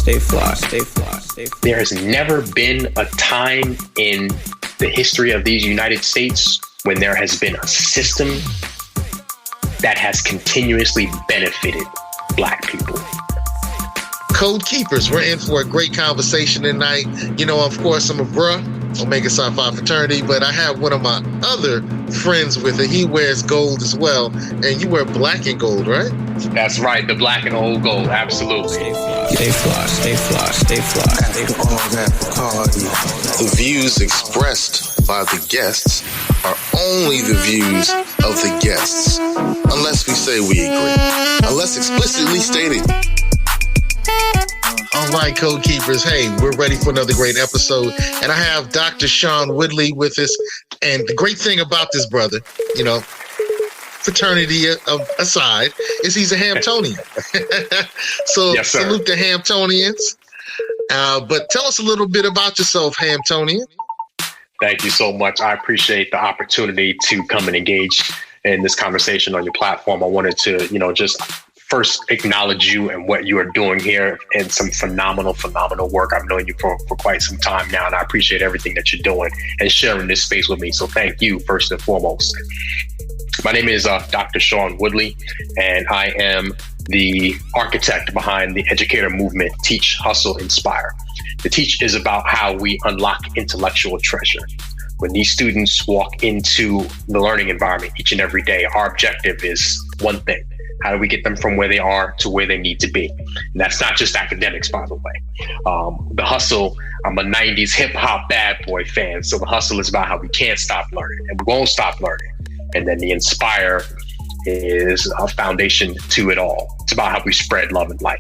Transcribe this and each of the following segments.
There has never been a time in the history of these United States when there has been a system that has continuously benefited Black people. Code Keepers, we're in for a great conversation tonight. You know, of course, I'm a bruh, Omega Psi Phi fraternity, but I have one of my other friends with it. He wears gold as well, and you wear black and gold, right? That's right, the black and old gold, absolutely. Stay fly. After all that Bacardi. The views expressed by the guests are only the views of the guests, unless we say we agree, unless explicitly stated. All right, Code Keepers. Hey, we're ready for another great episode. And I have Dr. Shaun Woodley with us. And the great thing about this brother, you know, fraternity aside, is he's a Hamptonian. So yes, sir. Salute the Hamptonians. But tell us a little bit about yourself, Hamptonian. Thank you so much. I appreciate the opportunity to come and engage in this conversation on your platform. I wanted to, just first acknowledge you and what you are doing here, and some phenomenal work. I've known you for quite some time now, and I appreciate everything that you're doing and sharing this space with me. So thank you first and foremost. My name is Dr. Shaun Woodley, and I am the architect behind the educator movement, Teach, Hustle, Inspire. The Teach is about how we unlock intellectual treasure. When these students walk into the learning environment each and every day, our objective is one thing: how do we get them from where they are to where they need to be? And that's not just academics, by the way. The hustle, I'm a 90s hip hop bad boy fan. So the hustle is about how we can't stop learning and we won't stop learning. And then the inspire is a foundation to it all. It's about how we spread love and light.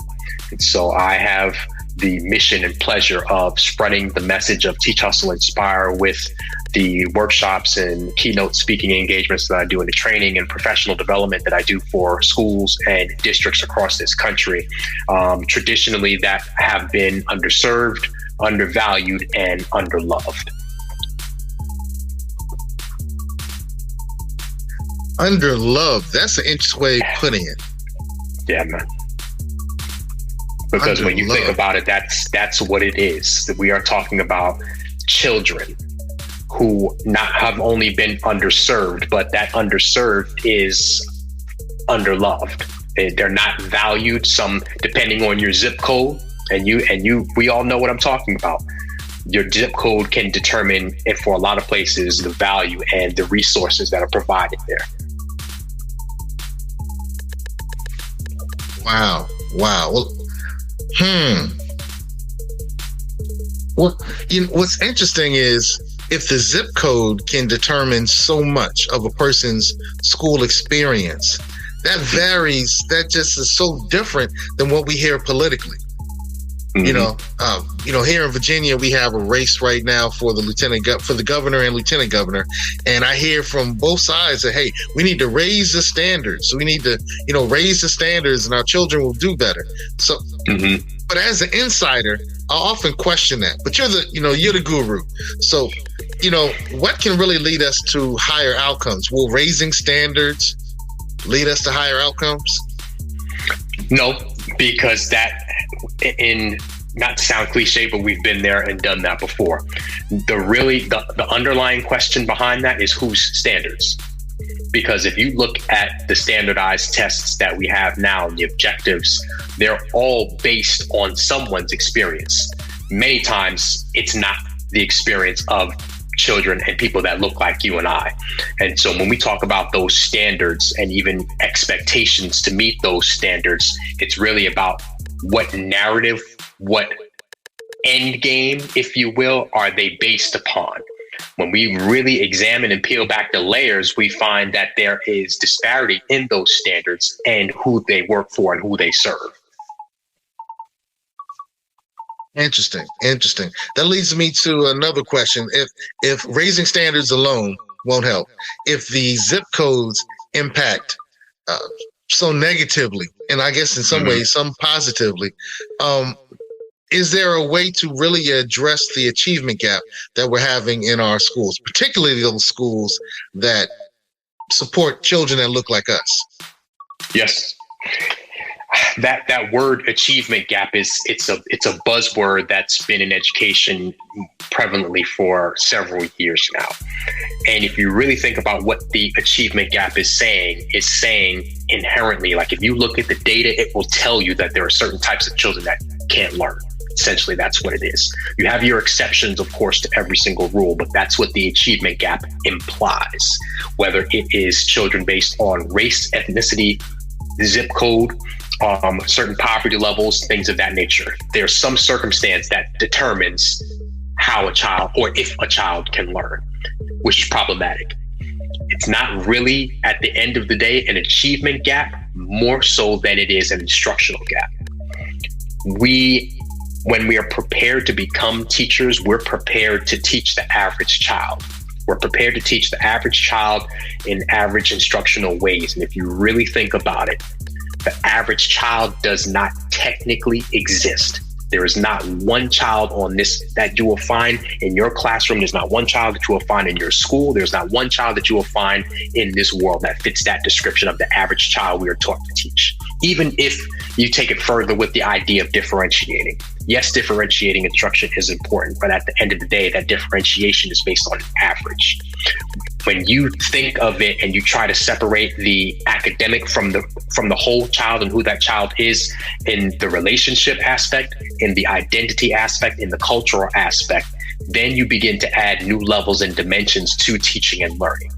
And so I have the mission and pleasure of spreading the message of Teach, Hustle, Inspire with the workshops and keynote speaking engagements that I do in the training and professional development that I do for schools and districts across this country, traditionally that have been underserved, undervalued, and underloved. Underloved. That's an interesting way of putting it. Yeah, man. Because when you think about it, that's what it is. That we are talking about children who not have only been underserved, but that underserved is underloved. They're not valued. Some, depending on your zip code, and we all know what I'm talking about. Your zip code can determine, if for a lot of places, the value and the resources that are provided there. Wow. Well, what's interesting is, if the zip code can determine so much of a person's school experience, that varies. That just is so different than what we hear politically. Mm-hmm. Here in Virginia, we have a race right now for the governor and lieutenant governor. And I hear from both sides that, hey, we need to raise the standards. We need to, raise the standards and our children will do better. So, mm-hmm. But as an insider, I often question that. But you're the guru. So, what can really lead us to higher outcomes? Will raising standards lead us to higher outcomes? No, because that, not to sound cliche, but we've been there and done that before. The underlying question behind that is whose standards? Because if you look at the standardized tests that we have now, the objectives, they're all based on someone's experience. Many times it's not the experience of children and people that look like you and I. And so when we talk about those standards and even expectations to meet those standards, it's really about what narrative, what end game, if you will, are they based upon? When we really examine and peel back the layers, we find that there is disparity in those standards and who they work for and who they serve. Interesting. That leads me to another question. If raising standards alone won't help, if the zip codes impact so negatively, and I guess in some mm-hmm. ways, some positively, is there a way to really address the achievement gap that we're having in our schools, particularly those schools that support children that look like us? Yes. that word achievement gap it's a buzzword that's been in education prevalently for several years now. And if you really think about what the achievement gap is saying inherently, like if you look at the data, it will tell you that there are certain types of children that can't learn. Essentially, that's what it is. You have your exceptions, of course, to every single rule, but that's what the achievement gap implies. Whether it is children based on race, ethnicity, zip code, certain poverty levels, things of that nature. There's some circumstance that determines how a child, or if a child, can learn, which is problematic. It's not really, at the end of the day, an achievement gap, more so than it is an instructional gap. When we are prepared to become teachers, we're prepared to teach the average child. We're prepared to teach the average child in average instructional ways. And if you really think about it, the average child does not technically exist. There is not one child on this that you will find in your classroom. There's not one child that you will find in your school. There's not one child that you will find in this world that fits that description of the average child we are taught to teach. Even if you take it further with the idea of differentiating. Yes, differentiating instruction is important, but at the end of the day, that differentiation is based on average. When you think of it and you try to separate the academic from the whole child and who that child is in the relationship aspect, in the identity aspect, in the cultural aspect, then you begin to add new levels and dimensions to teaching and learning.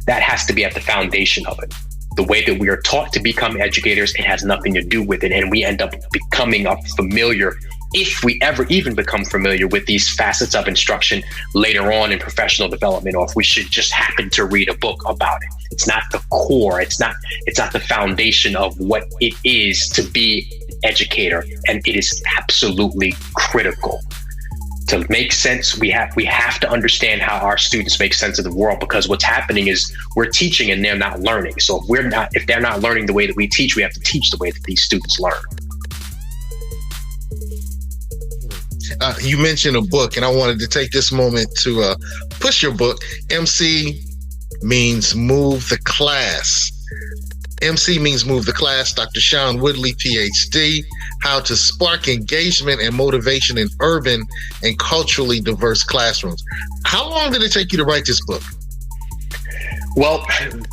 That has to be at the foundation of it. The way that we are taught to become educators, it has nothing to do with it. And we end up becoming familiar, if we ever even become familiar with these facets of instruction later on in professional development, or if we should just happen to read a book about it. It's not the core. It's not the foundation of what it is to be an educator. And it is absolutely critical. To make sense, we have to understand how our students make sense of the world, because what's happening is we're teaching and they're not learning. So if they're not learning the way that we teach, we have to teach the way that these students learn. You mentioned a book, and I wanted to take this moment to push your book. MC means move the class. MC means move the class. Dr. Shaun Woodley, PhD, how to spark engagement and motivation in urban and culturally diverse classrooms. How long did it take you to write this book? Well,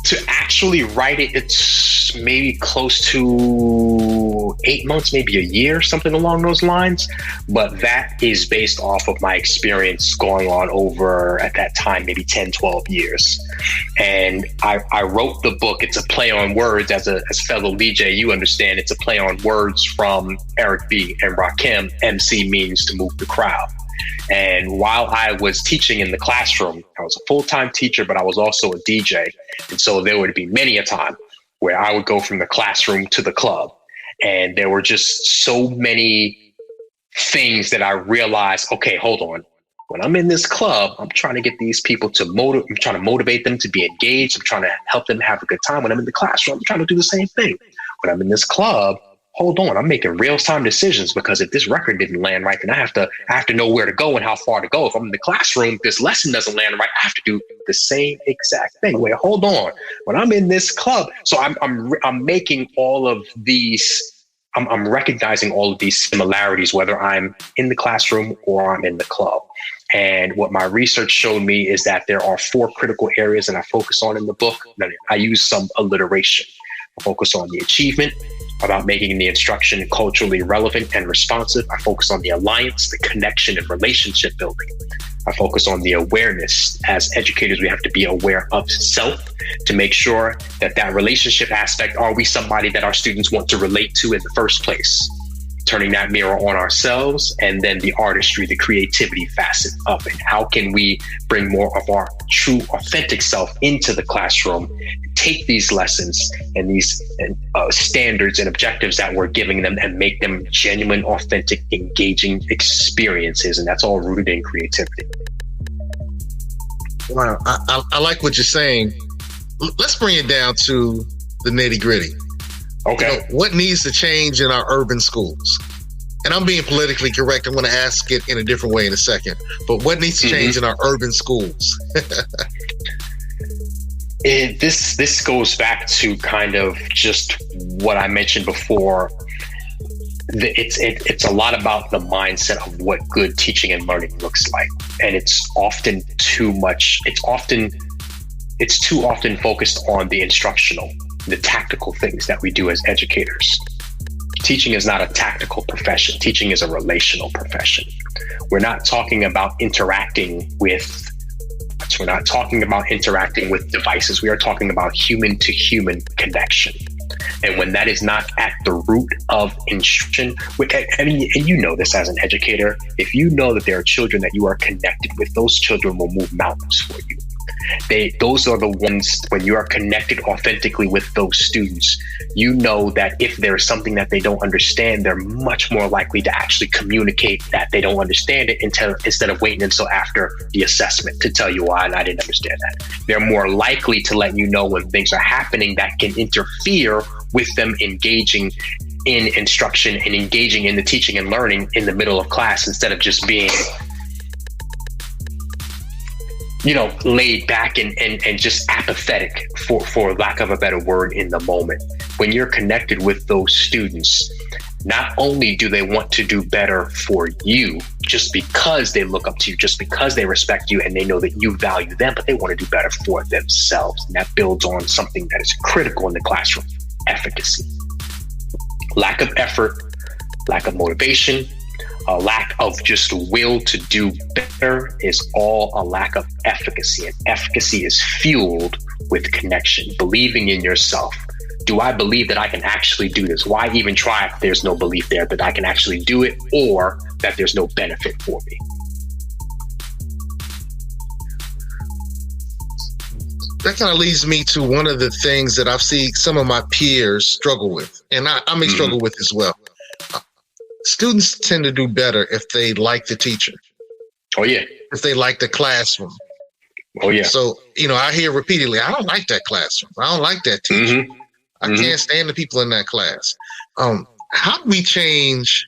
to actually write it, it's maybe close to 8 months, maybe a year, something along those lines. But that is based off of my experience going on over, at that time, maybe 10, 12 years. And I wrote the book. It's a play on words. As fellow DJ, you understand, it's a play on words from Eric B. and Rakim. MC means to move the crowd. And while I was teaching in the classroom, I was a full-time teacher, but I was also a DJ. And so there would be many a time where I would go from the classroom to the club. And there were just so many things that I realized, okay, hold on. When I'm in this club, I'm trying to get these people I'm trying to motivate them to be engaged. I'm trying to help them have a good time. When I'm in the classroom, I'm trying to do the same thing. When I'm in this club, hold on, I'm making real-time decisions, because if this record didn't land right, then I have to know where to go and how far to go. If I'm in the classroom, if this lesson doesn't land right, I have to do the same exact thing. Wait, hold on. When I'm in this club, so I'm making all of these. I'm recognizing all of these similarities, whether I'm in the classroom or I'm in the club. And what my research showed me is that there are 4 critical areas that I focus on in the book. I use some alliteration. I focus on the achievement, about making the instruction culturally relevant and responsive. I focus on the alliance, the connection and relationship building. I focus on the awareness. As educators, we have to be aware of self to make sure that relationship aspect, are we somebody that our students want to relate to in the first place? Turning that mirror on ourselves, and then the artistry, the creativity facet of it. How can we bring more of our true, authentic self into the classroom, take these lessons and these standards and objectives that we're giving them and make them genuine, authentic, engaging experiences? And that's all rooted in creativity. Wow, I like what you're saying. Let's bring it down to the nitty gritty. Okay. You know, what needs to change in our urban schools? And I'm being politically correct. I'm going to ask it in a different way in a second. But what needs to change in our urban schools? This goes back to kind of just what I mentioned before. it's a lot about the mindset of what good teaching and learning looks like. And it's often too much. It's too often focused on the instructional, the tactical things that we do as educators. Teaching is not a tactical profession. Teaching is a relational profession. We're not talking about interacting with devices. We are talking about human to human connection. And when that is not at the root of instruction, and you know this as an educator, if you know that there are children that you are connected with, those children will move mountains for you. Those are the ones, when you are connected authentically with those students, you know that if there is something that they don't understand, they're much more likely to actually communicate that they don't understand it instead of waiting until after the assessment to tell you why I didn't understand that. They're more likely to let you know when things are happening that can interfere with them engaging in instruction and engaging in the teaching and learning in the middle of class, instead of just being laid back and just apathetic, for lack of a better word, in the moment. When you're connected with those students, not only do they want to do better for you just because they look up to you, just because they respect you and they know that you value them, but they want to do better for themselves. And that builds on something that is critical in the classroom: efficacy. Lack of effort, lack of motivation, a lack of just will to do better is all a lack of efficacy. And efficacy is fueled with connection, believing in yourself. Do I believe that I can actually do this? Why even try if there's no belief there that I can actually do it, or that there's no benefit for me? That kind of leads me to one of the things that I've seen some of my peers struggle with, and I may struggle with as well. Students tend to do better if they like the teacher. Oh, yeah. If they like the classroom. Oh, yeah. So, I hear repeatedly, I don't like that classroom. I don't like that teacher. I can't stand the people in that class. How do we change,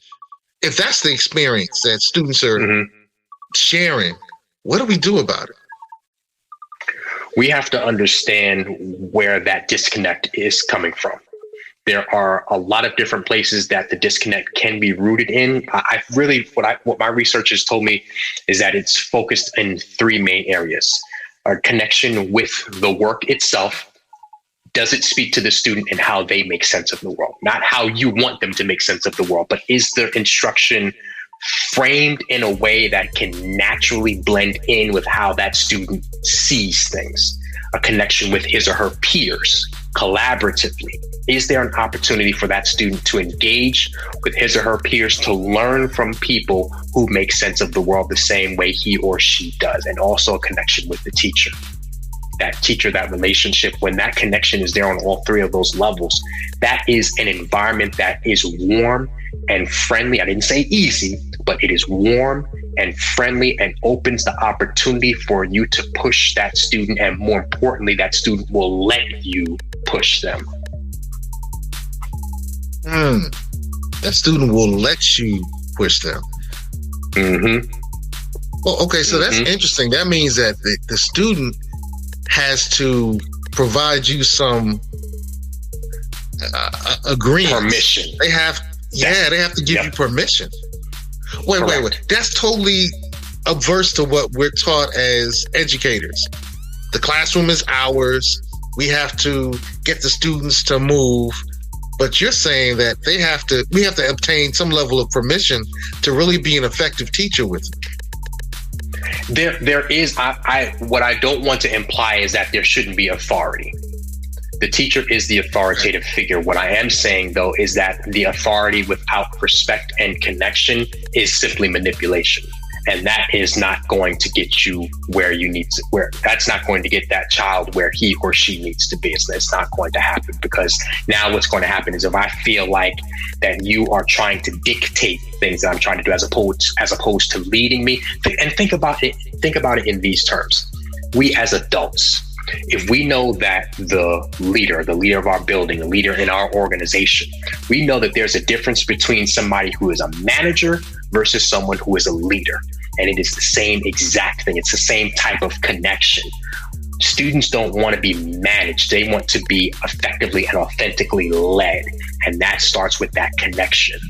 if that's the experience that students are sharing, what do we do about it? We have to understand where that disconnect is coming from. There are a lot of different places that the disconnect can be rooted in. What my research has told me is that it's focused in three main areas: a connection with the work itself. Does it speak to the student and how they make sense of the world? Not how you want them to make sense of the world, but is the instruction framed in a way that can naturally blend in with how that student sees things? A connection with his or her peers collaboratively. Is there an opportunity for that student to engage with his or her peers, to learn from people who make sense of the world the same way he or she does? And also a connection with the teacher. That relationship, when that connection is there on all three of those levels, that is an environment that is warm and friendly. I didn't say easy, but it is warm and friendly and opens the opportunity for you to push that student. And more importantly, that student will let you push them. That student will let you push them. Well, okay, so that's interesting. That means that the student has to provide you some agreement. Permission. They have to give you permission. Wait. That's totally averse to what we're taught as educators. The classroom is ours. We have to get the students to move. But you're saying that we have to obtain some level of permission to really be an effective teacher with them. There is, what I don't want to imply is that there shouldn't be authority. The teacher is the authoritative figure. What I am saying, though, is that the authority without respect and connection is simply manipulation. And that is not going to get you where you need to, that's not going to get that child where he or she needs to be. It's not going to happen, because now what's going to happen is, if I feel like that you are trying to dictate things that I'm trying to do as opposed to leading me, and think about it in these terms. We as adults, if we know that the leader of our building, the leader in our organization, we know that there's a difference between somebody who is a manager versus someone who is a leader. And it is the same exact thing. It's the same type of connection. Students don't want to be managed. They want to be effectively and authentically led. And that starts with that connection.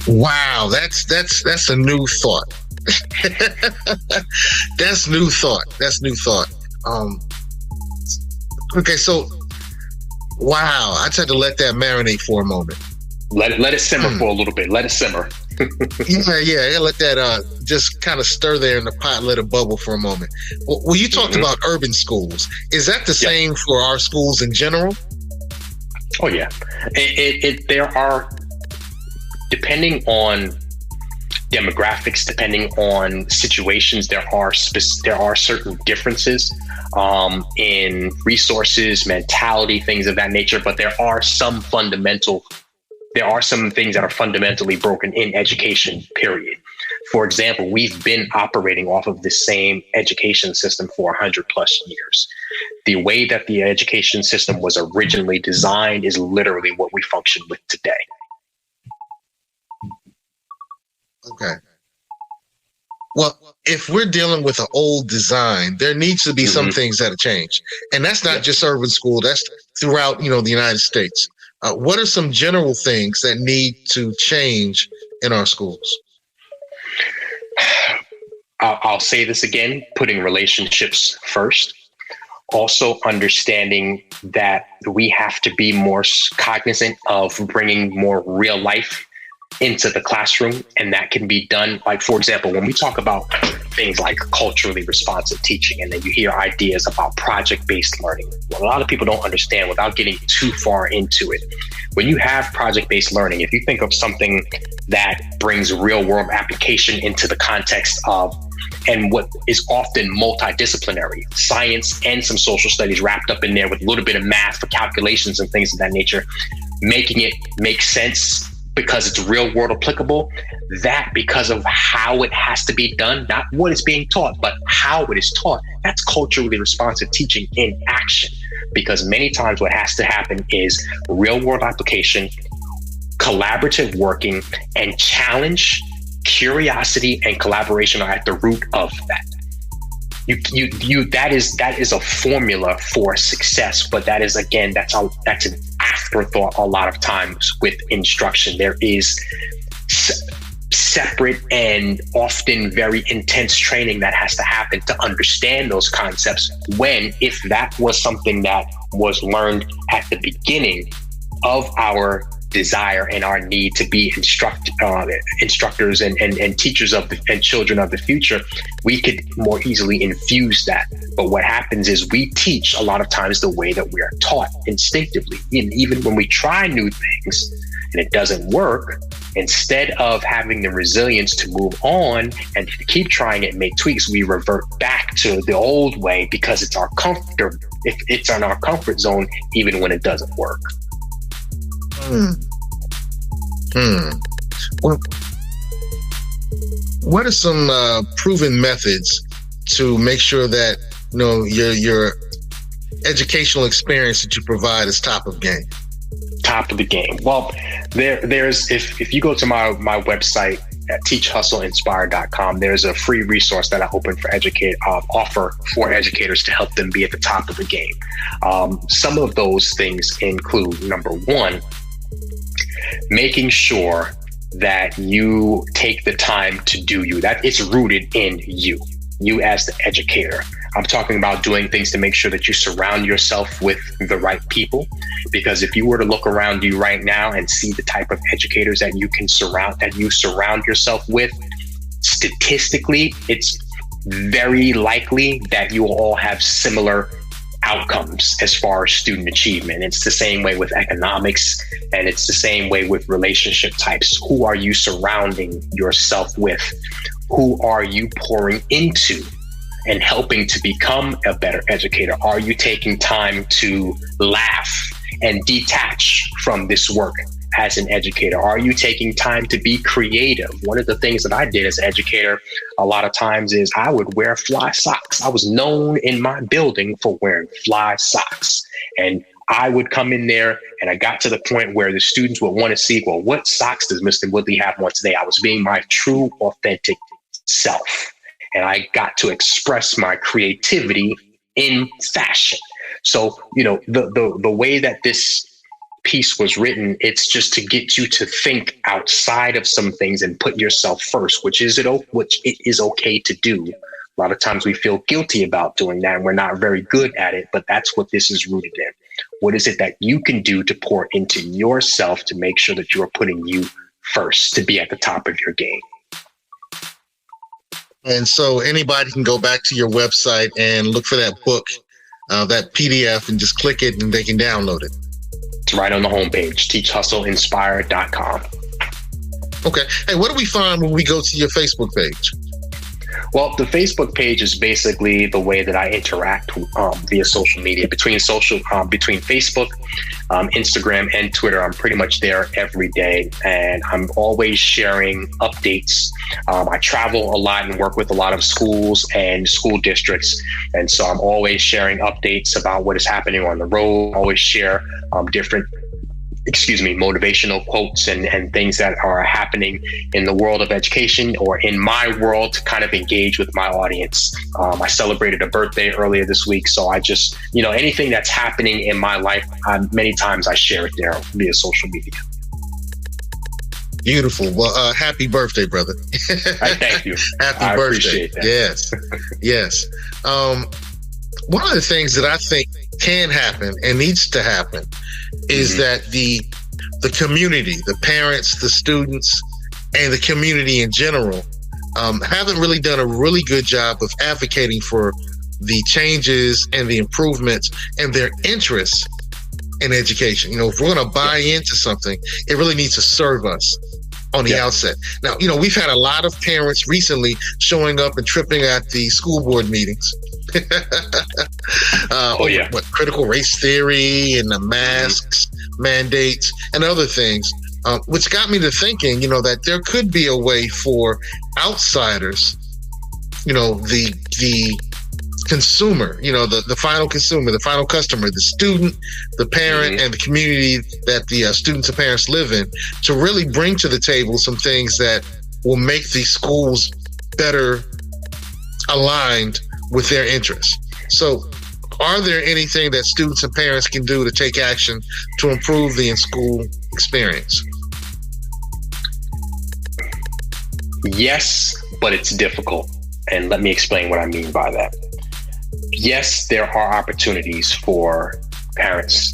Wow, that's a new thought. That's new thought. Okay, so wow, I just had to let that marinate for a moment. Let it simmer for a little bit. Let it simmer. Yeah. Let that just kind of stir there in the pot. Let it bubble for a moment. Well, you talked about urban schools. Is that the same for our schools in general? Oh yeah, there are, depending on demographics, depending on situations, there are certain differences in resources, mentality, things of that nature. But there are some things that are fundamentally broken in education, period. For example, we've been operating off of the same education system for 100 plus years. The way that the education system was originally designed is literally what we function with today. Okay. Well, if we're dealing with an old design, there needs to be some things that have changed. And that's not just urban school, that's throughout, the United States. What are some general things that need to change in our schools? I'll say this again, putting relationships first. Also understanding that we have to be more cognizant of bringing more real life into the classroom. And that can be done, like, for example, when we talk about things like culturally responsive teaching, and then you hear ideas about project-based learning. What a lot of people don't understand, without getting too far into it, when you have project-based learning, if you think of something that brings real-world application into the context of, and what is often multidisciplinary, science and some social studies wrapped up in there with a little bit of math for calculations and things of that nature, making it make sense because it's real world applicable, that because of how it has to be done, not what is being taught, but how it is taught, that's culturally responsive teaching in action. Because many times what has to happen is real world application, collaborative working, and challenge, curiosity, and collaboration are at the root of that. That is a formula for success, but that is, again, that's an afterthought a lot of times with instruction. There is separate and often very intense training that has to happen to understand those concepts, when if that was something that was learned at the beginning of our desire and our need to be instructors and teachers and children of the future, we could more easily infuse that. But what happens is we teach a lot of times the way that we are taught instinctively. And even when we try new things and it doesn't work, instead of having the resilience to move on and to keep trying it, make tweaks, we revert back to the old way because it's our comfort. If it's in our comfort zone, even when it doesn't work. What are some proven methods to make sure that your educational experience that you provide is top of game? Top of the game. Well, there's if you go to my website at teachhustleinspire.com, there's a free resource that I offer for educators to help them be at the top of the game. Some of those things include, number one, making sure that you take the time to do you. That it's rooted in you as the educator. I'm talking about doing things to make sure that you surround yourself with the right people. Because if you were to look around you right now and see the type of educators that you surround yourself with, statistically, it's very likely that you will all have similar outcomes as far as student achievement. It's the same way with economics, and it's the same way with relationship types. Who are you surrounding yourself with? Who are you pouring into and helping to become a better educator? Are you taking time to laugh and detach from this work as an educator? Are you taking time to be creative? One of the things that I did as an educator a lot of times is I would wear fly socks. I was known in my building for wearing fly socks. And I would come in there and I got to the point where the students would want to see, well, what socks does Mr. Woodley have on today? I was being my true, authentic self. And I got to express my creativity in fashion. So, the way that this piece was written, it's just to get you to think outside of some things and put yourself first, which it is okay to do. A lot of times we feel guilty about doing that and we're not very good at it, but that's what this is rooted in. What is it that you can do to pour into yourself to make sure that you're putting you first, to be at the top of your game? And so anybody can go back to your website and look for that book, that PDF, and just click it and they can download it. It's right on the homepage, teachhustleinspire.com. Okay. Hey, what do we find when we go to your Facebook page? Well, the Facebook page is basically the way that I interact via social media. Between Facebook, Instagram, and Twitter, I'm pretty much there every day, and I'm always sharing updates. I travel a lot and work with a lot of schools and school districts, and so I'm always sharing updates about what is happening on the road. I always share different motivational quotes and things that are happening in the world of education or in my world to kind of engage with my audience. I celebrated a birthday earlier this week, so I just, anything that's happening in my life, many times I share it there via social media. Beautiful. Well, happy birthday, brother. I thank you. Happy birthday. Appreciate that. Yes. One of the things that I think can happen and needs to happen is that the community, the parents, the students, and the community in general haven't really done a really good job of advocating for the changes and the improvements and their interests in education. If we're going to buy into something, it really needs to serve us on the outset. Now, we've had a lot of parents recently showing up and tripping at the school board meetings. What critical race theory and the masks, mandates, and other things, which got me to thinking, that there could be a way for outsiders, the consumer, the final consumer, the final customer, the student, the parent, and the community that the students and parents live in, to really bring to the table some things that will make these schools better aligned with their interests. So, are there anything that students and parents can do to take action to improve the in-school experience? Yes, but it's difficult. And let me explain what I mean by that. Yes, there are opportunities for parents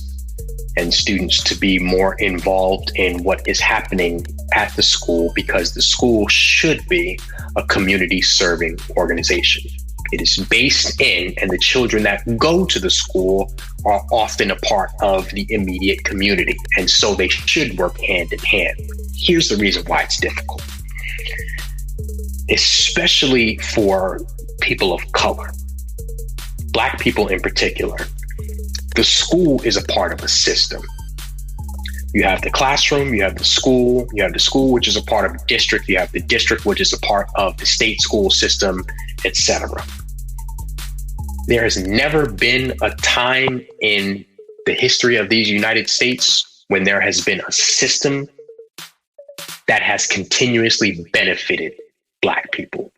and students to be more involved in what is happening at the school, because the school should be a community serving organization. It is based in, and the children that go to the school are often a part of the immediate community. And so they should work hand in hand. Here's the reason why it's difficult. Especially for people of color, Black people in particular, the school is a part of a system. You have the classroom, you have the school, which is a part of the district, you have the district, which is a part of the state school system, etc. There has never been a time in the history of these United States when there has been a system that has continuously benefited Black people.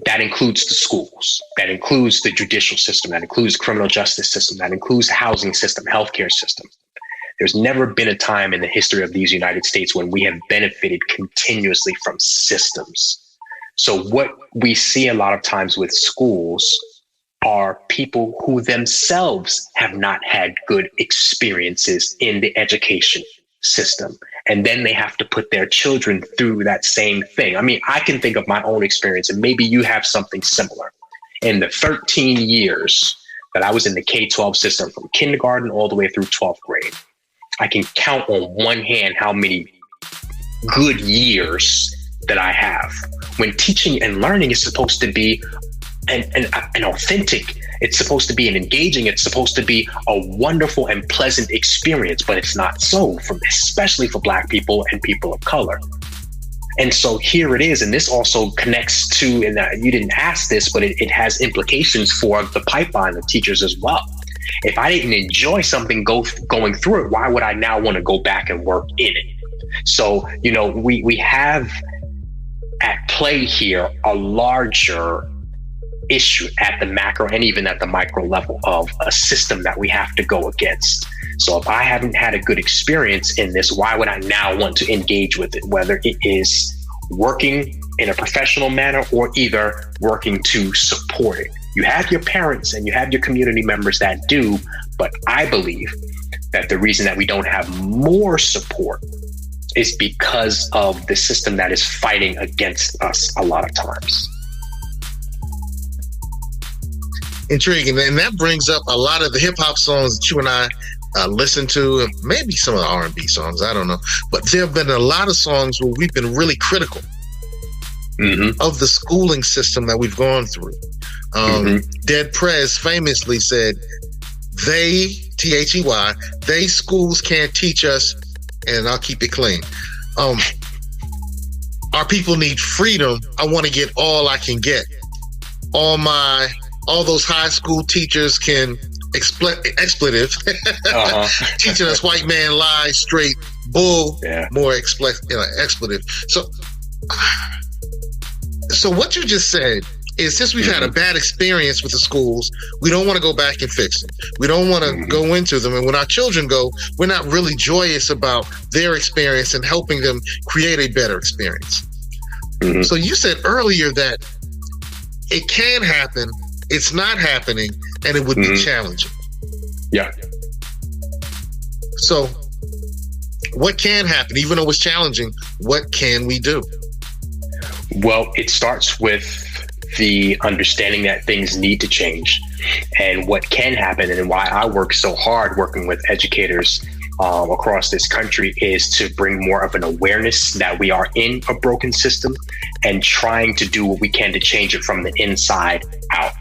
That includes the schools, that includes the judicial system, that includes the criminal justice system, that includes the housing system, healthcare system. There's never been a time in the history of these United States when we have benefited continuously from systems. So what we see a lot of times with schools are people who themselves have not had good experiences in the education system. And then they have to put their children through that same thing. I mean, I can think of my own experience, and maybe you have something similar. In the 13 years that I was in the K-12 system, from kindergarten all the way through 12th grade, I can count on one hand how many good years that I have. When teaching and learning is supposed to be an authentic, it's supposed to be an engaging, it's supposed to be a wonderful and pleasant experience, but it's not so, especially for Black people and people of color. And so here it is, and this also connects to, and you didn't ask this, but it has implications for the pipeline of teachers as well. If I didn't enjoy something going through it, why would I now want to go back and work in it? So, we have at play here a larger issue at the macro and even at the micro level of a system that we have to go against. So if I haven't had a good experience in this, why would I now want to engage with it? Whether it is working in a professional manner or either working to support it. You have your parents and you have your community members that do, but I believe that the reason that we don't have more support is because of the system that is fighting against us a lot of times. Intriguing. And that brings up a lot of the hip hop songs that you and I listen to, maybe some of the R&B songs, I don't know. But there have been a lot of songs where we've been really critical of the schooling system that we've gone through. Dead Prez famously said, they, T-H-E-Y, they schools can't teach us, and I'll keep it clean. Our people need freedom. I want to get all I can get. All those high school teachers can expletive, teaching us white man lies, straight bull, more expletive. So what you just said is, since we've had a bad experience with the schools, we don't want to go back and fix them. We don't want to go into them. And when our children go, we're not really joyous about their experience and helping them create a better experience. So you said earlier that it can happen, it's not happening, and it would be challenging. Yeah. So what can happen, even though it's challenging, what can we do? Well, it starts with the understanding that things need to change. And what can happen, and why I work so hard working with educators across this country, is to bring more of an awareness that we are in a broken system and trying to do what we can to change it from the inside out.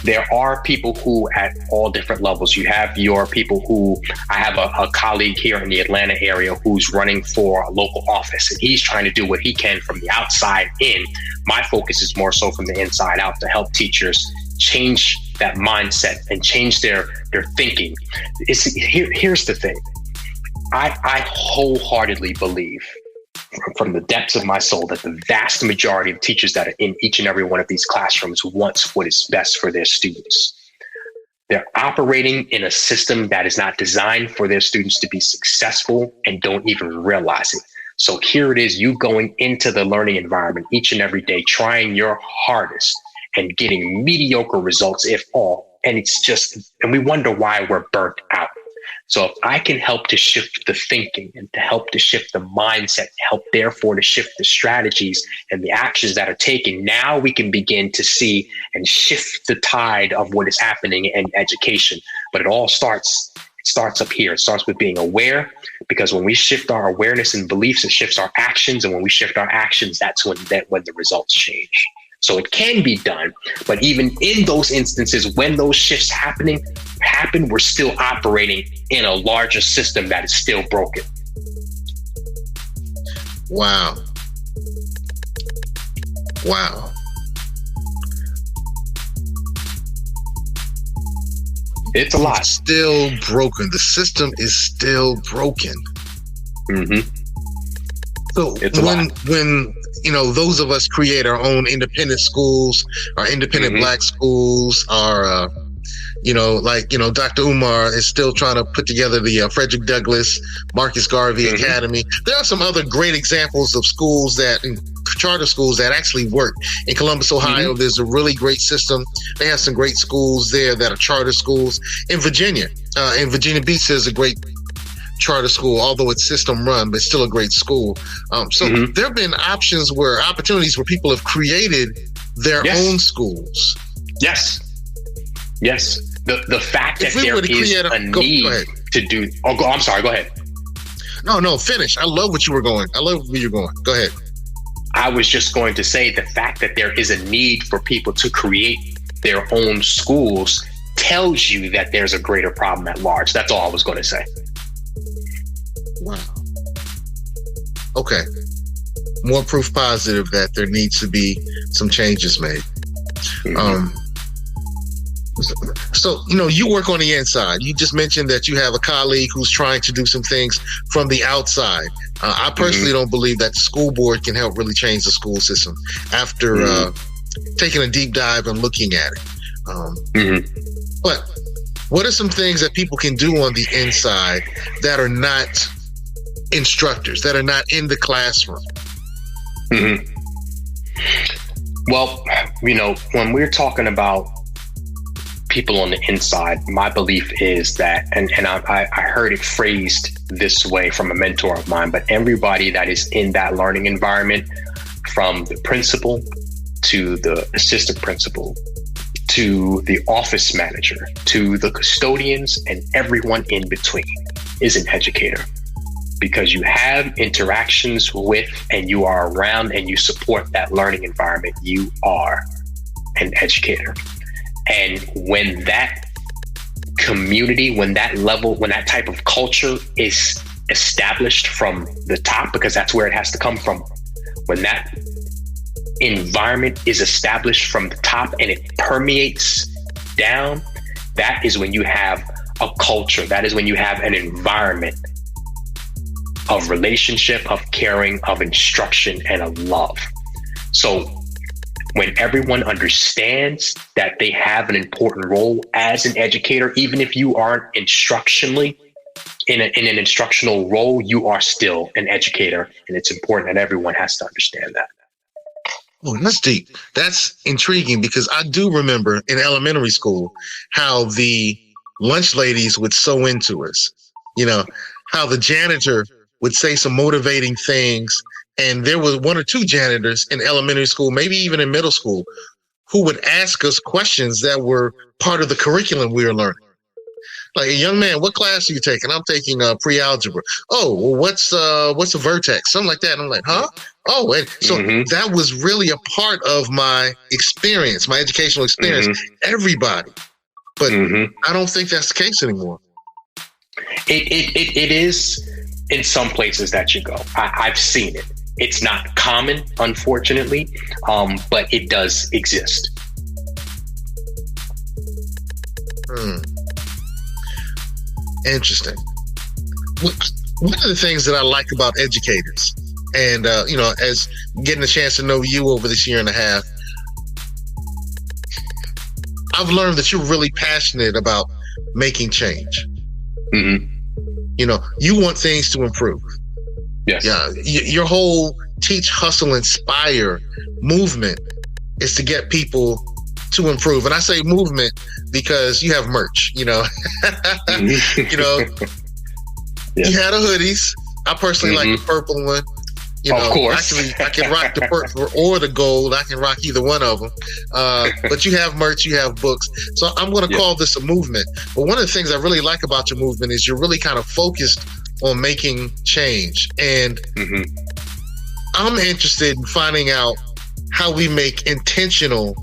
There are people who, at all different levels, you have your people who, I have a colleague here in the Atlanta area who's running for a local office, and he's trying to do what he can from the outside in. My focus is more so from the inside out to help teachers change that mindset and change their thinking. Here's the thing. I wholeheartedly believe from the depths of my soul that the vast majority of teachers that are in each and every one of these classrooms wants what is best for their students. They're operating in a system that is not designed for their students to be successful and don't even realize it. So here it is, you going into the learning environment each and every day, trying your hardest and getting mediocre results, if all. And we wonder why we're burnt out. So if I can help to shift the thinking and to help to shift the mindset, help therefore to shift the strategies and the actions that are taken, now we can begin to see and shift the tide of what is happening in education. But it starts up here. It starts with being aware, because when we shift our awareness and beliefs, it shifts our actions. And when we shift our actions, that's when the results change. So it can be done, but even in those instances, when those shifts happen, we're still operating in a larger system that is still broken. Wow. It's a lot. It's still broken. The system is still broken. So when those of us create our own independent schools, our independent Black schools, our Dr. Umar is still trying to put together the Frederick Douglass, Marcus Garvey Academy. There are some other great examples of schools charter schools that actually work. In Columbus, Ohio, there's a really great system. They have some great schools there that are charter schools. In Virginia Beach, there's a great charter school, although it's system run, but still a great school. There have been opportunities where people have created their own schools. Yes. The fact that there is a need to do. I'm sorry. Go ahead. No, finish. I love where you're going. Go ahead. I was just going to say the fact that there is a need for people to create their own schools tells you that there's a greater problem at large. That's all I was going to say. Wow. Okay. More proof positive that there needs to be some changes made. So, you work on the inside. You just mentioned that you have a colleague who's trying to do some things from the outside. I personally don't believe that the school board can help really change the school system. After taking a deep dive and looking at it. But what are some things that people can do on the inside that are not instructors, that are not in the classroom? Well, when we're talking about people on the inside, my belief is that, and I heard it phrased this way from a mentor of mine, but everybody that is in that learning environment, from the principal to the assistant principal to the office manager to the custodians and everyone in between, is an educator. Because you have interactions with, and you are around, and you support that learning environment, you are an educator. And when that community, when that level, when that type of culture is established from the top, because that's where it has to come from, when that environment is established from the top and it permeates down, that is when you have a culture. That is when you have an environment of relationship, of caring, of instruction, and of love. So when everyone understands that they have an important role as an educator, even if you aren't instructionally in an instructional role, you are still an educator. And it's important that everyone has to understand that. Oh, that's deep. That's intriguing, because I do remember in elementary school how the lunch ladies would sew into us, how the janitor would say some motivating things. And there was one or two janitors in elementary school, maybe even in middle school, who would ask us questions that were part of the curriculum we were learning. Like, young man, what class are you taking? I'm taking pre-algebra. Oh, well, what's a vertex? Something like that. And I'm like, huh? Oh, and so that was really a part of my experience, my educational experience. Everybody. But I don't think that's the case anymore. It is in some places that you go. I've seen it. It's not common, unfortunately, but it does exist. Interesting. One of the things that I like about educators, and as getting a chance to know you over this year and a half, I've learned that you're really passionate about making change. You want things to improve. Yes. Yeah. Your whole teach, hustle, inspire movement is to get people to improve. And I say movement because you have merch, You had the hoodies. I personally like the purple one. Of course. I can rock the purple or the gold. I can rock either one of them. But you have merch, you have books. So I'm going to call this a movement. But one of the things I really like about your movement is you're really kind of focused on making change. And I'm interested in finding out how we make intentional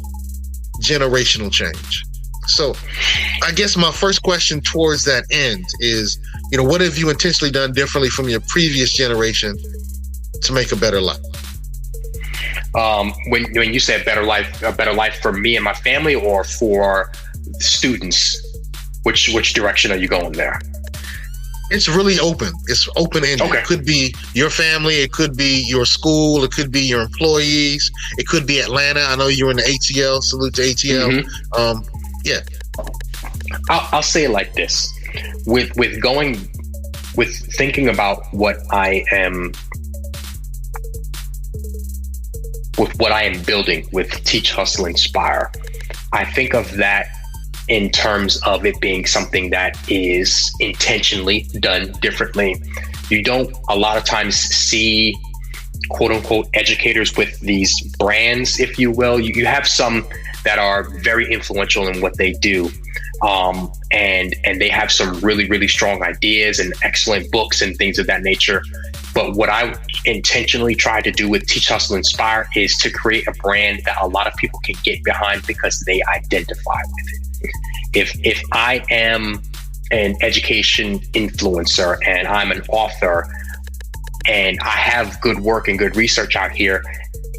generational change. So I guess my first question towards that end is, what have you intentionally done differently from your previous generation to make a better life? When you say a better life for me and my family, or for students, which direction are you going there? It's really open. It's open-ended. Okay. It could be your family. It could be your school. It could be your employees. It could be Atlanta. I know you're in the ATL. Salute to ATL. I'll say it like this: with thinking about what I am building with Teach, Hustle, Inspire, I think of that in terms of it being something that is intentionally done differently. You don't a lot of times see quote unquote educators with these brands, if you will. You have some that are very influential in what they do. And they have some really, really strong ideas and excellent books and things of that nature. But what I intentionally try to do with Teach, Hustle, Inspire is to create a brand that a lot of people can get behind because they identify with it. If I am an education influencer and I'm an author and I have good work and good research out here,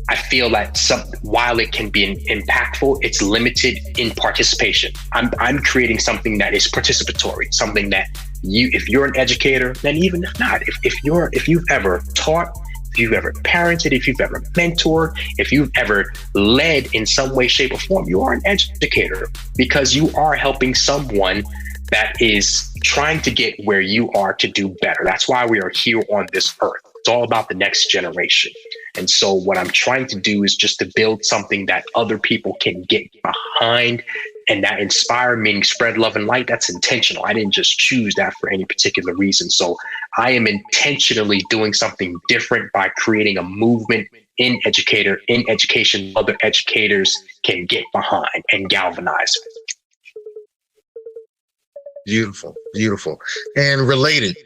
I feel that while it can be impactful, it's limited in participation. I'm creating something that is participatory, something that if you're an educator, then even if not, if you've ever taught, if you've ever parented, if you've ever mentored, if you've ever led in some way, shape, or form, you are an educator, because you are helping someone that is trying to get where you are to do better. That's why we are here on this earth. It's all about the next generation. And so what I'm trying to do is just to build something that other people can get behind, and that inspire, meaning spread love and light. That's intentional. I didn't just choose that for any particular reason. So I am intentionally doing something different by creating a movement in education other educators can get behind and galvanize. Beautiful, beautiful. And related,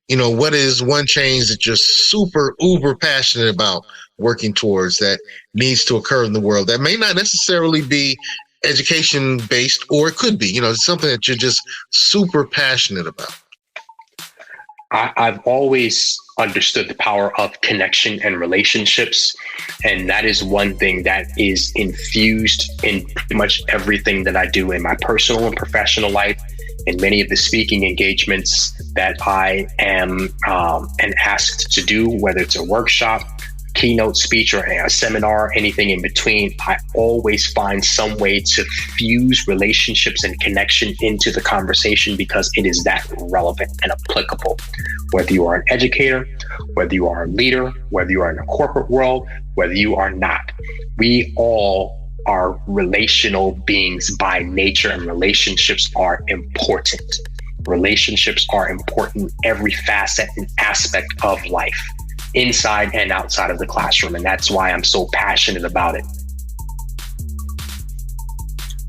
what is one change that you're super uber passionate about working towards that needs to occur in the world that may not necessarily be education based, or it could be, something that you're just super passionate about? I've always understood the power of connection and relationships. And that is one thing that is infused in pretty much everything that I do in my personal and professional life. In many of the speaking engagements that I am asked to do, whether it's a workshop, keynote speech, or a seminar, anything in between, I always find some way to fuse relationships and connection into the conversation, because it is that relevant and applicable. Whether you are an educator, whether you are a leader, whether you are in the corporate world, whether you are not, we all are relational beings by nature, and relationships are important. Relationships are important every facet and aspect of life, inside and outside of the classroom. And that's why I'm so passionate about it.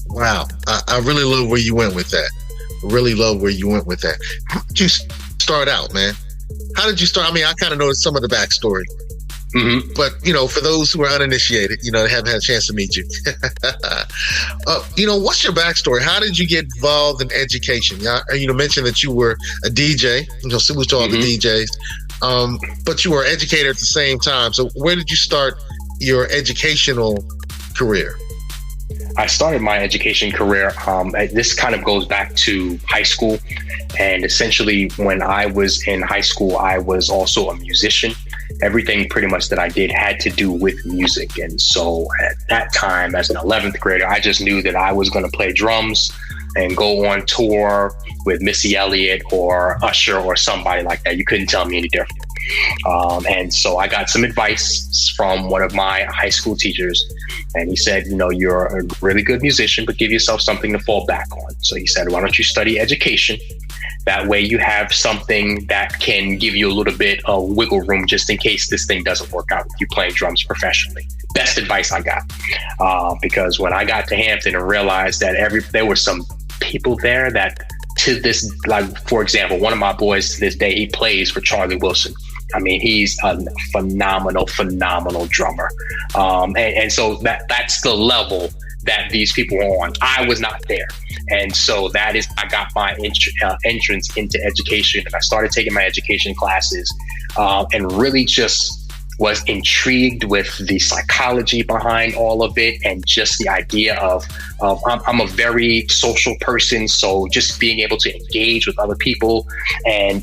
Wow. I really love where you went with that. How did you start out, man? How did you start? I mean, I kind of know some of the backstory. Mm-hmm. But, for those who are uninitiated, they haven't had a chance to meet you. What's your backstory? How did you get involved in education? You mentioned that you were a DJ, salute to all the DJs, but you were an educator at the same time. So where did you start your educational career? I started my education career. This kind of goes back to high school. And essentially, when I was in high school, I was also a musician. Everything pretty much that I did had to do with music. And so at that time, as an 11th grader, I just knew that I was going to play drums and go on tour with Missy Elliott or Usher or somebody like that. You couldn't tell me any different. And so I got some advice from one of my high school teachers. And he said, you're a really good musician, but give yourself something to fall back on. So he said, why don't you study education? That way you have something that can give you a little bit of wiggle room just in case this thing doesn't work out with you playing drums professionally. Best advice I got. Because when I got to Hampton and realized that there were some people there that to this, like, for example, one of my boys to this day, he plays for Charlie Wilson. I mean, he's a phenomenal drummer. And so that's the level that these people are on. I was not there. And so I got my entrance into education, and I started taking my education classes and really just was intrigued with the psychology behind all of it, and just the idea of I'm a very social person, so just being able to engage with other people and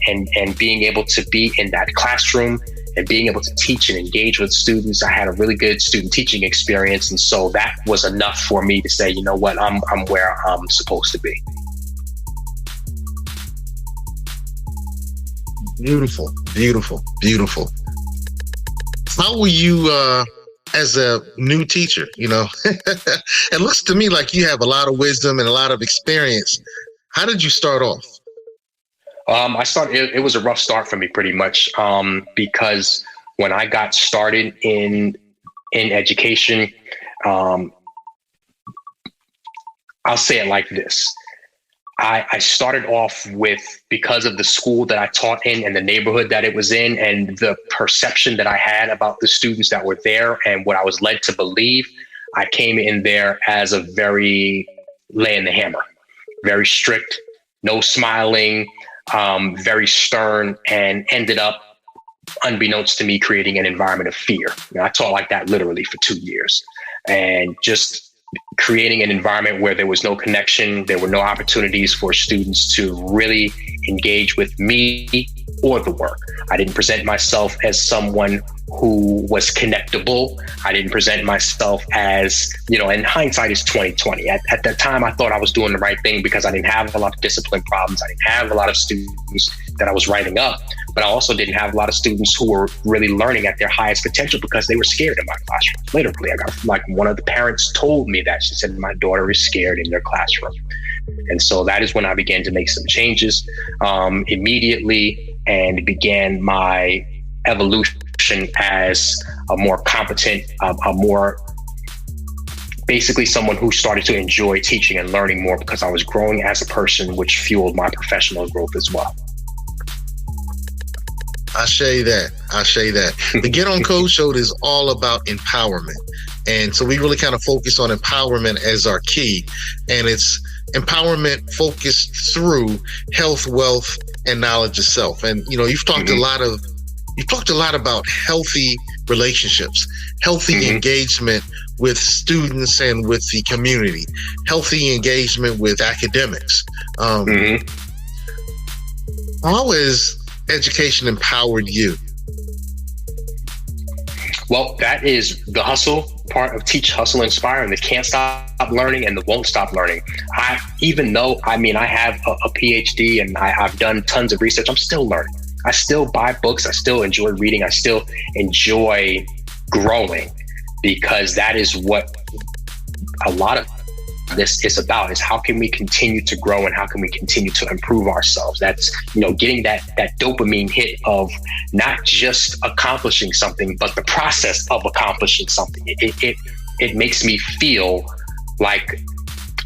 being able to be in that classroom and being able to teach and engage with students. I had a really good student teaching experience, and so that was enough for me to say, you know what, I'm where I'm supposed to be. Beautiful. How were you as a new teacher? It looks to me like you have a lot of wisdom and a lot of experience. How did you start off? It was a rough start for me, pretty much, because when I got started in education, I'll say it like this. I started off with, because of the school that I taught in and the neighborhood that it was in, and the perception that I had about the students that were there and what I was led to believe, I came in there as a very laying the hammer, very strict, no smiling, very stern, and ended up, unbeknownst to me, creating an environment of fear. I taught like that literally for 2 years, and just creating an environment where there was no connection. There were no opportunities for students to really engage with me or the work. I didn't present myself as someone who was connectable. I didn't present myself as, and hindsight is 2020. At that time, I thought I was doing the right thing because I didn't have a lot of discipline problems. I didn't have a lot of students that I was writing up, but I also didn't have a lot of students who were really learning at their highest potential because they were scared in my classroom. Literally, I got one of the parents told me that. She said, my daughter is scared in your classroom. And so that is when I began to make some changes immediately, and began my evolution as a more competent, basically someone who started to enjoy teaching and learning more because I was growing as a person, which fueled my professional growth as well. I say that. The Get On Code Show is all about empowerment. And so we really kind of focus on empowerment as our key. And it's empowerment focused through health, wealth, and knowledge of self. And, you've talked a lot about healthy relationships, healthy engagement with students and with the community, healthy engagement with academics. How has education empowered you? Well, that is the hustle part of Teach, Hustle, Inspire, and the can't stop learning and the won't stop learning. Even though I have a PhD and I've done tons of research, I'm still learning. I still buy books. I still enjoy reading. I still enjoy growing, because that is what a lot of this is about, is how can we continue to grow and how can we continue to improve ourselves. That's, getting that dopamine hit of not just accomplishing something, but the process of accomplishing something. It makes me feel like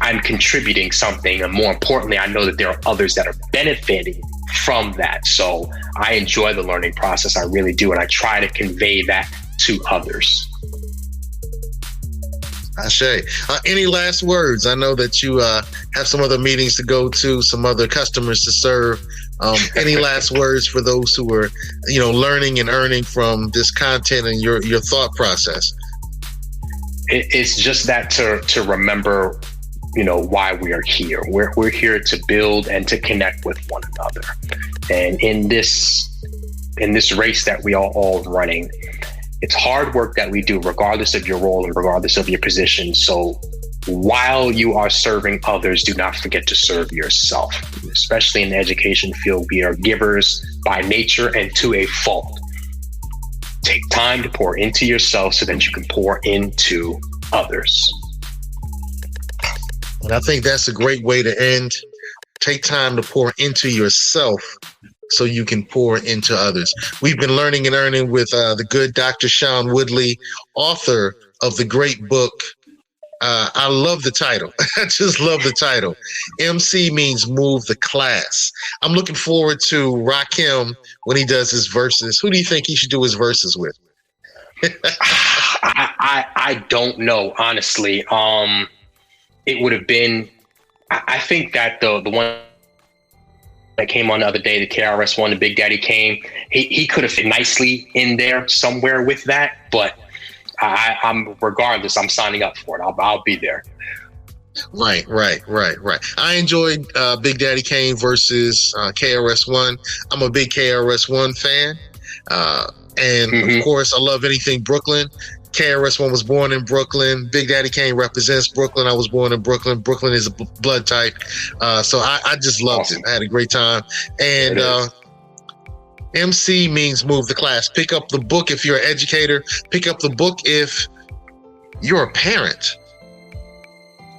I'm contributing something. And more importantly, I know that there are others that are benefiting from that. So I enjoy the learning process. I really do. And I try to convey that to others. Ashe. Any last words? I know that you have some other meetings to go to, some other customers to serve. Any last words for those who are, learning and earning from this content and your thought process? It's just that to remember, why we are here. We're here to build and to connect with one another. And in this race that we are all running, it's hard work that we do, regardless of your role and regardless of your position. So while you are serving others, do not forget to serve yourself. Especially in the education field, we are givers by nature and to a fault. Take time to pour into yourself so that you can pour into others. And I think that's a great way to end. Take time to pour into yourself so you can pour into others. We've been learning and earning with the good Dr. Shaun Woodley, author of the great book. I love the title. I just love the title. MC means move the class. I'm looking forward to Rakim when he does his verses. Who do you think he should do his verses with? I don't know, honestly. It would have been, I think that the one that came on the other day, the KRS One, the Big Daddy Kane, he could have fit nicely in there somewhere with that, but I'm regardless, I'm signing up for it. I'll be there. Right. I enjoyed Big Daddy Kane versus KRS One. I'm a big KRS One fan, and of course, I love anything Brooklyn. KRS One was born in Brooklyn. Big Daddy Kane represents Brooklyn. I was born in Brooklyn. Brooklyn is a blood type. So I just loved it. I had a great time. And MC means move the class. Pick up the book if you're an educator. Pick up the book if you're a parent.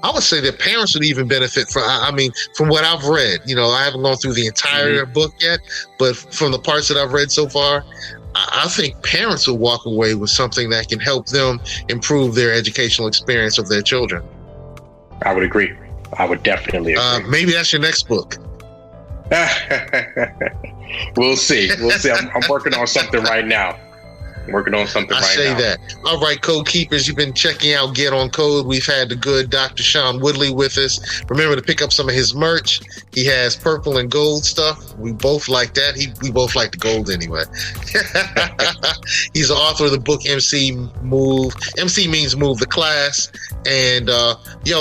I would say that parents would even benefit from, from what I've read. I haven't gone through the entire book yet, but from the parts that I've read so far, I think parents will walk away with something that can help them improve their educational experience of their children. I would agree. I would definitely agree. Maybe that's your next book. We'll see. I'm working on something right now. I say that. All right, Code Keepers, you've been checking out Get On Code. We've had the good Dr. Shaun Woodley with us. Remember to pick up some of his merch. He has purple and gold stuff. We both like that. We both like the gold anyway. He's the author of the book MC Move. MC means move the class. And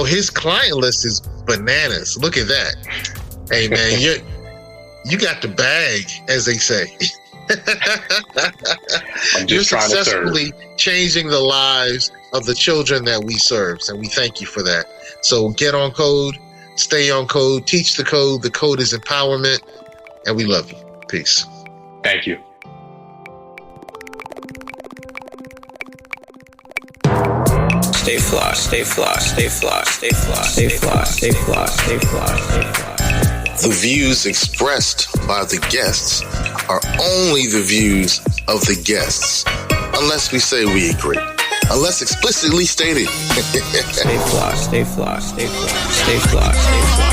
his client list is bananas. Look at that. Hey man, you got the bag, as they say. I'm You're just trying to serve. successfully changing the lives of the children that we serve, and we thank you for that. So get on code, stay on code, teach the code. The code is empowerment, and we love you. Peace. Thank you. Stay fly, stay fly, stay fly, stay fly, stay fly, stay fly, stay fly, stay fly. The views expressed by the guests are only the views of the guests, unless we say we agree, unless explicitly stated. Stay fly, stay fly, stay fly, stay fly, stay fly.